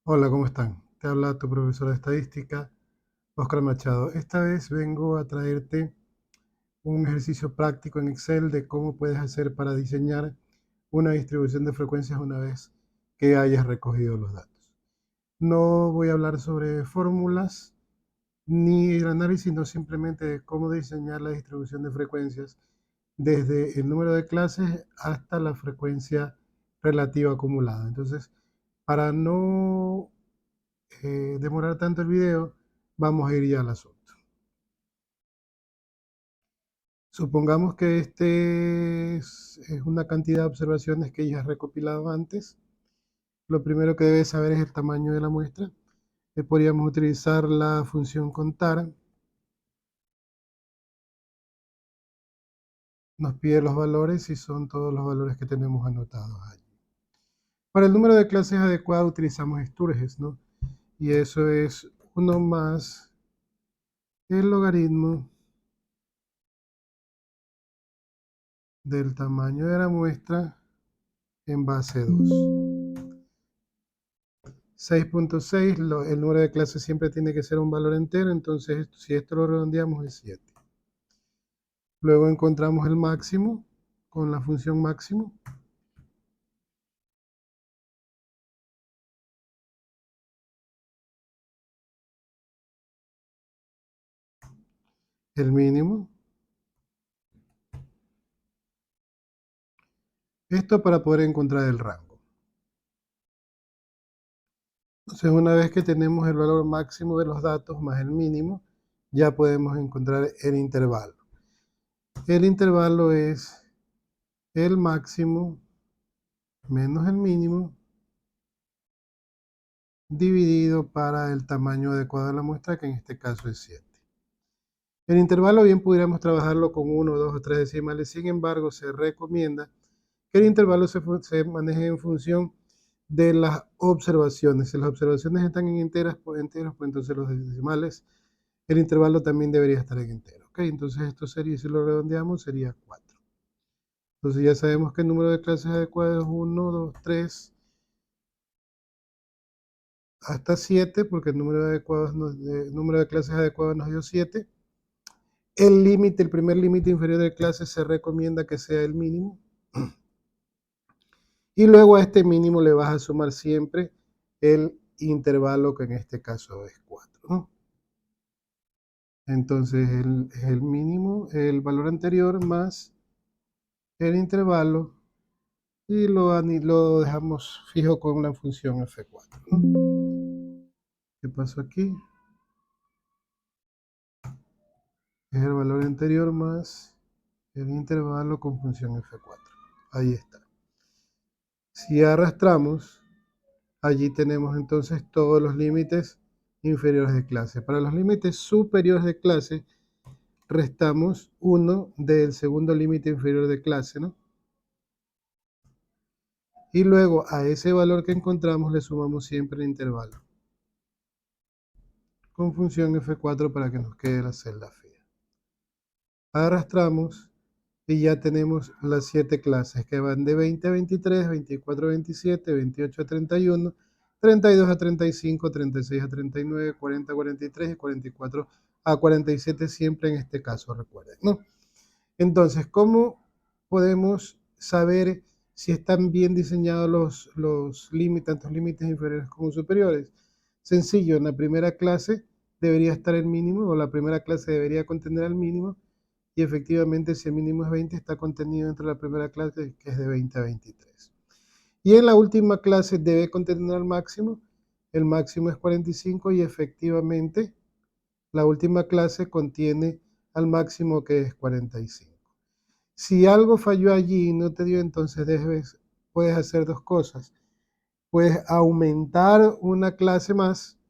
Hola, ¿cómo están? Te habla tu profesor de estadística, Oscar Machado. Esta vez vengo a traerte un ejercicio práctico en Excel de cómo puedes hacer para diseñar una distribución de frecuencias una vez que hayas recogido los datos. No voy a hablar sobre fórmulas ni el análisis, sino simplemente de cómo diseñar la distribución de frecuencias desde el número de clases hasta la frecuencia relativa acumulada. Entonces, para no demorar tanto el video, vamos a ir ya al asunto. Supongamos que este es una cantidad de observaciones que ya has recopilado antes. Lo primero que debes saber es el tamaño de la muestra. Podríamos utilizar la función contar. Nos pide los valores y son todos los valores que tenemos anotados allí. Para el número de clases adecuado utilizamos Sturges, ¿no? Y eso es 1 más el logaritmo del tamaño de la muestra en base 2. 6.6, el número de clases siempre tiene que ser un valor entero, entonces si esto lo redondeamos es 7. Luego encontramos el máximo con la función máximo. El mínimo. Esto para poder encontrar el rango. Entonces una vez que tenemos el valor máximo de los datos más el mínimo, ya podemos encontrar el intervalo. El intervalo es el máximo menos el mínimo dividido para el tamaño adecuado de la muestra, que en este caso es 7. El intervalo bien pudiéramos trabajarlo con 1, 2 o 3 decimales, sin embargo se recomienda que el intervalo se maneje en función de las observaciones. Si las observaciones están en enteros, pues entonces los decimales, el intervalo también debería estar en entero. ¿Okay? Entonces esto sería, si lo redondeamos, sería 4. Entonces ya sabemos que el número de clases adecuadas es 1, 2, 3, hasta 7, porque el número de clases adecuadas nos dio 7. El límite, el primer límite inferior de clase se recomienda que sea el mínimo. Y luego a este mínimo le vas a sumar siempre el intervalo, que en este caso es 4, ¿no? Entonces el mínimo, el valor anterior más el intervalo, y lo dejamos fijo con la función F4, ¿no? ¿Qué pasó aquí? Es el valor anterior más el intervalo con función F4. Ahí está. Si arrastramos, allí tenemos entonces todos los límites inferiores de clase. Para los límites superiores de clase, restamos 1 del segundo límite inferior de clase, ¿no? Y luego a ese valor que encontramos le sumamos siempre el intervalo, con función F4 para que nos quede la celda fija. Arrastramos y ya tenemos las 7 clases que van de 20 a 23, 24 a 27, 28 a 31, 32 a 35, 36 a 39, 40 a 43 y 44 a 47 siempre en este caso, recuerden, ¿no? Entonces, ¿cómo podemos saber si están bien diseñados los límites, tanto límites inferiores como superiores? Sencillo, en la primera clase debería estar el mínimo, o la primera clase debería contener el mínimo, y efectivamente si el mínimo es 20 está contenido dentro de la primera clase, que es de 20 a 23. Y en la última clase debe contener el máximo es 45 y efectivamente la última clase contiene al máximo, que es 45. Si algo falló allí y no te dio, entonces puedes hacer dos cosas. Puedes aumentar una clase más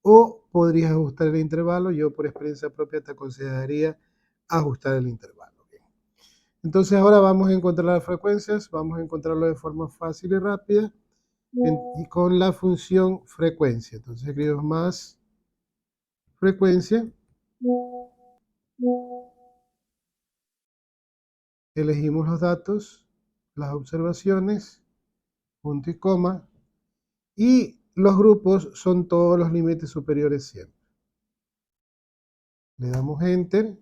o podrías ajustar el intervalo. Yo por experiencia propia te aconsejaría ajustar el intervalo. Entonces ahora vamos a encontrar las frecuencias, vamos a encontrarlo de forma fácil y rápida y con la función frecuencia. Entonces escribimos más frecuencia, elegimos los datos, las observaciones, punto y coma, y los grupos son todos los límites superiores siempre. Le damos Enter.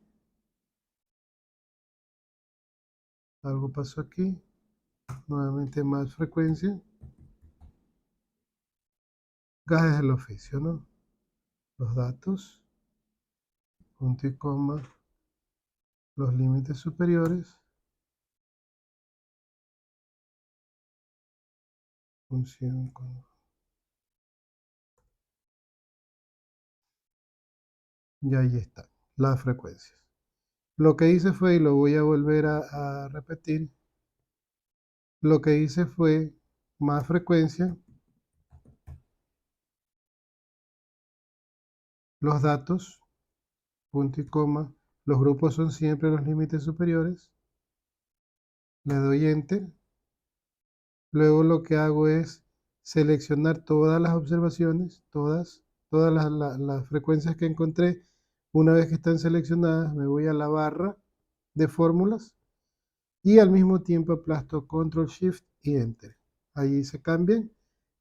Algo pasó aquí. Nuevamente más frecuencia. Gajes del oficio, ¿no? Los datos, punto y coma, los límites superiores, función con... Y ahí está, las frecuencias. Lo que hice fue, y lo voy a volver a repetir, lo que hice fue más frecuencia, los datos, punto y coma, los grupos son siempre los límites superiores, le doy Enter, luego lo que hago es seleccionar todas las observaciones, todas las frecuencias que encontré. Una vez que están seleccionadas, me voy a la barra de fórmulas y al mismo tiempo aplasto Control Shift y Enter. Allí se cambian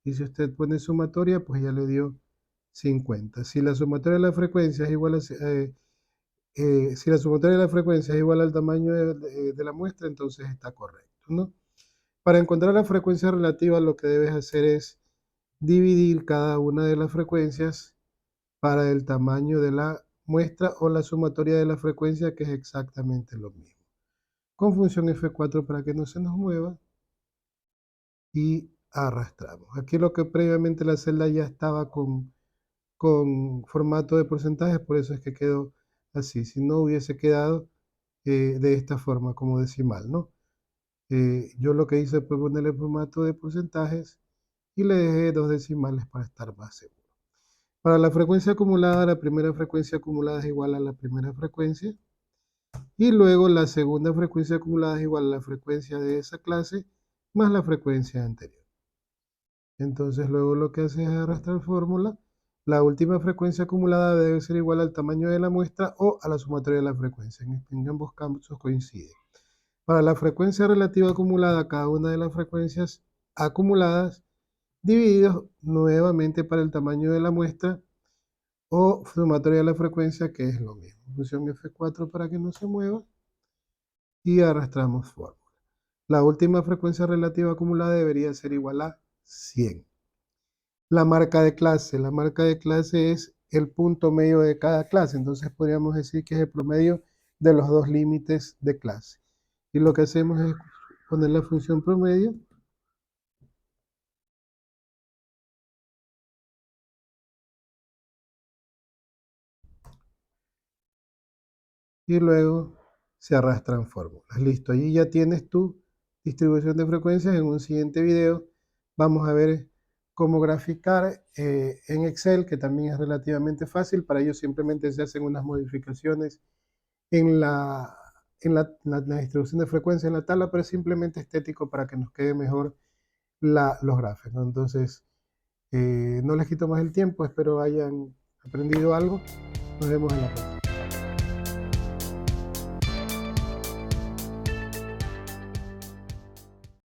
y si usted pone sumatoria, pues ya le dio 50. Si la sumatoria de la frecuencia es igual a, si la sumatoria de la frecuencia es igual al tamaño de la muestra, entonces está correcto, ¿no? Para encontrar la frecuencia relativa, lo que debes hacer es dividir cada una de las frecuencias para el tamaño de la muestra o la sumatoria de la frecuencia, que es exactamente lo mismo. Con función F4 para que no se nos mueva y arrastramos. Aquí lo que previamente la celda ya estaba con formato de porcentajes, por eso es que quedó así. Si no hubiese quedado de esta forma, como decimal, ¿no? Yo lo que hice fue ponerle formato de porcentajes y le dejé 2 decimales para estar más seguro. Para la frecuencia acumulada, la primera frecuencia acumulada es igual a la primera frecuencia y luego la segunda frecuencia acumulada es igual a la frecuencia de esa clase más la frecuencia anterior. Entonces luego lo que hace es arrastrar fórmula. La última frecuencia acumulada debe ser igual al tamaño de la muestra o a la sumatoria de la frecuencia. En ambos casos coincide. Para la frecuencia relativa acumulada, cada una de las frecuencias acumuladas divididos nuevamente para el tamaño de la muestra o sumatoria de la frecuencia, que es lo mismo. Función F4 para que no se mueva y arrastramos fórmula. La última frecuencia relativa acumulada debería ser igual a 100. La marca de clase es el punto medio de cada clase, entonces podríamos decir que es el promedio de los dos límites de clase. Y lo que hacemos es poner la función promedio y luego se arrastran fórmulas. Listo, allí ya tienes tu distribución de frecuencias. En un siguiente video vamos a ver cómo graficar en Excel, que también es relativamente fácil. Para ello simplemente se hacen unas modificaciones en la distribución de frecuencia en la tabla, pero es simplemente estético para que nos quede mejor los gráficos. Entonces, no les quito más el tiempo, espero hayan aprendido algo. Nos vemos en la próxima.